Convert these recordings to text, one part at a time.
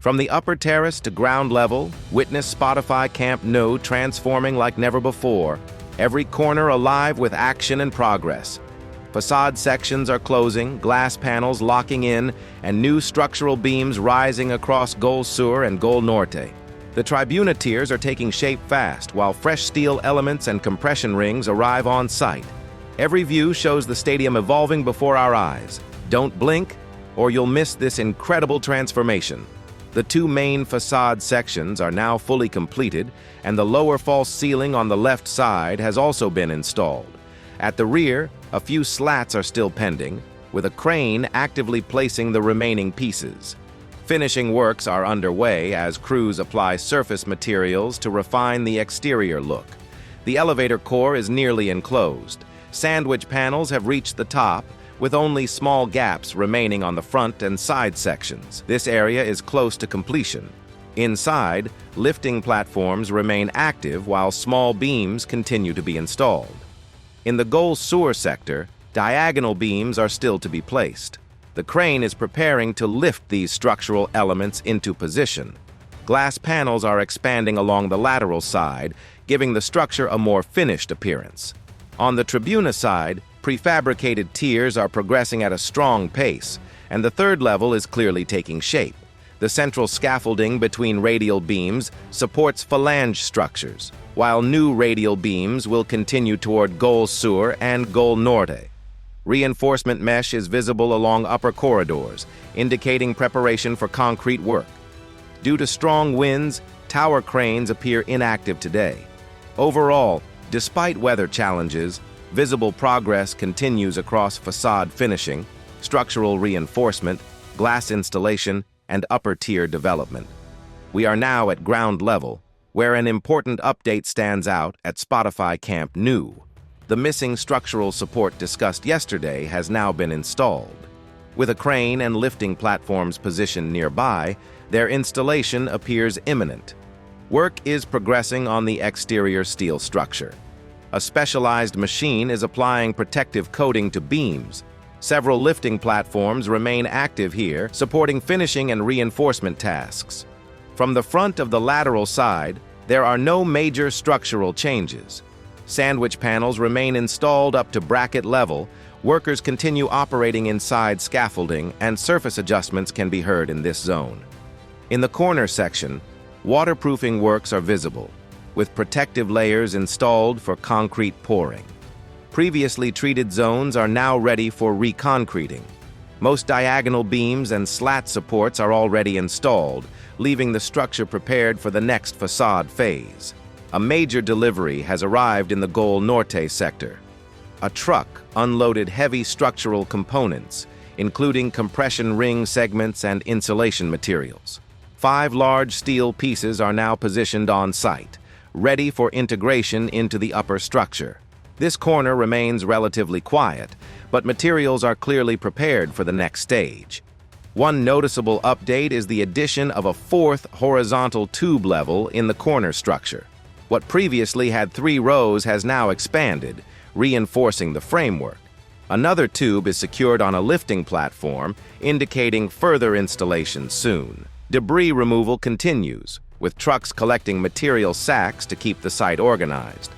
From the upper terrace to ground level, witness Spotify Camp Nou transforming like never before, every corner alive with action and progress. Facade sections are closing, glass panels locking in, and new structural beams rising across Gol Sur and Gol Norte. The Tribuna tiers are taking shape fast, while fresh steel elements and compression rings arrive on site. Every view shows the stadium evolving before our eyes. Don't blink, or you'll miss this incredible transformation. The two main facade sections are now fully completed, and the lower false ceiling on the left side has also been installed. At the rear, a few slats are still pending, with a crane actively placing the remaining pieces. Finishing works are underway as crews apply surface materials to refine the exterior look. The elevator core is nearly enclosed. Sandwich panels have reached the top, with only small gaps remaining on the front and side sections. This area is close to completion. Inside, lifting platforms remain active while small beams continue to be installed. In the Gol Sur sector, diagonal beams are still to be placed. The crane is preparing to lift these structural elements into position. Glass panels are expanding along the lateral side, giving the structure a more finished appearance. On the Tribuna side, prefabricated tiers are progressing at a strong pace, and the third level is clearly taking shape. The central scaffolding between radial beams supports phalange structures, while new radial beams will continue toward Gol Sur and Gol Norte. Reinforcement mesh is visible along upper corridors, indicating preparation for concrete work. Due to strong winds, tower cranes appear inactive today. Overall, despite weather challenges, visible progress continues across facade finishing, structural reinforcement, glass installation, and upper-tier development. We are now at ground level, where an important update stands out at Spotify Camp Nou. The missing structural support discussed yesterday has now been installed. With a crane and lifting platforms positioned nearby, their installation appears imminent. Work is progressing on the exterior steel structure. A specialized machine is applying protective coating to beams. Several lifting platforms remain active here, supporting finishing and reinforcement tasks. From the front of the lateral side, there are no major structural changes. Sandwich panels remain installed up to bracket level, workers continue operating inside scaffolding, and surface adjustments can be heard in this zone. In the corner section, waterproofing works are visible, with protective layers installed for concrete pouring. Previously treated zones are now ready for reconcreting. Most diagonal beams and slat supports are already installed, leaving the structure prepared for the next facade phase. A major delivery has arrived in the Gol Norte sector. A truck unloaded heavy structural components, including compression ring segments and insulation materials. 5 large steel pieces are now positioned on site, ready for integration into the upper structure. This corner remains relatively quiet, but materials are clearly prepared for the next stage. One noticeable update is the addition of a 4th horizontal tube level in the corner structure. What previously had 3 rows has now expanded, reinforcing the framework. Another tube is secured on a lifting platform, indicating further installation soon. Debris removal continues, with trucks collecting material sacks to keep the site organized.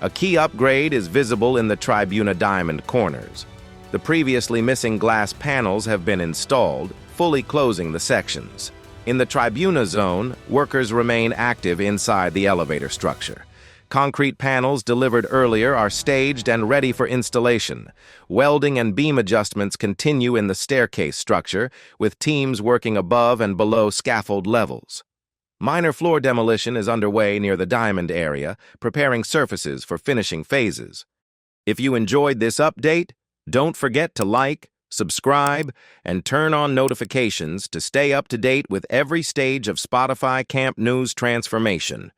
A key upgrade is visible in the Tribuna diamond corners. The previously missing glass panels have been installed, fully closing the sections. In the Tribuna zone, workers remain active inside the elevator structure. Concrete panels delivered earlier are staged and ready for installation. Welding and beam adjustments continue in the staircase structure, with teams working above and below scaffold levels. Minor floor demolition is underway near the diamond area, preparing surfaces for finishing phases. If you enjoyed this update, don't forget to like, subscribe, and turn on notifications to stay up to date with every stage of Spotify Camp Nou's transformation.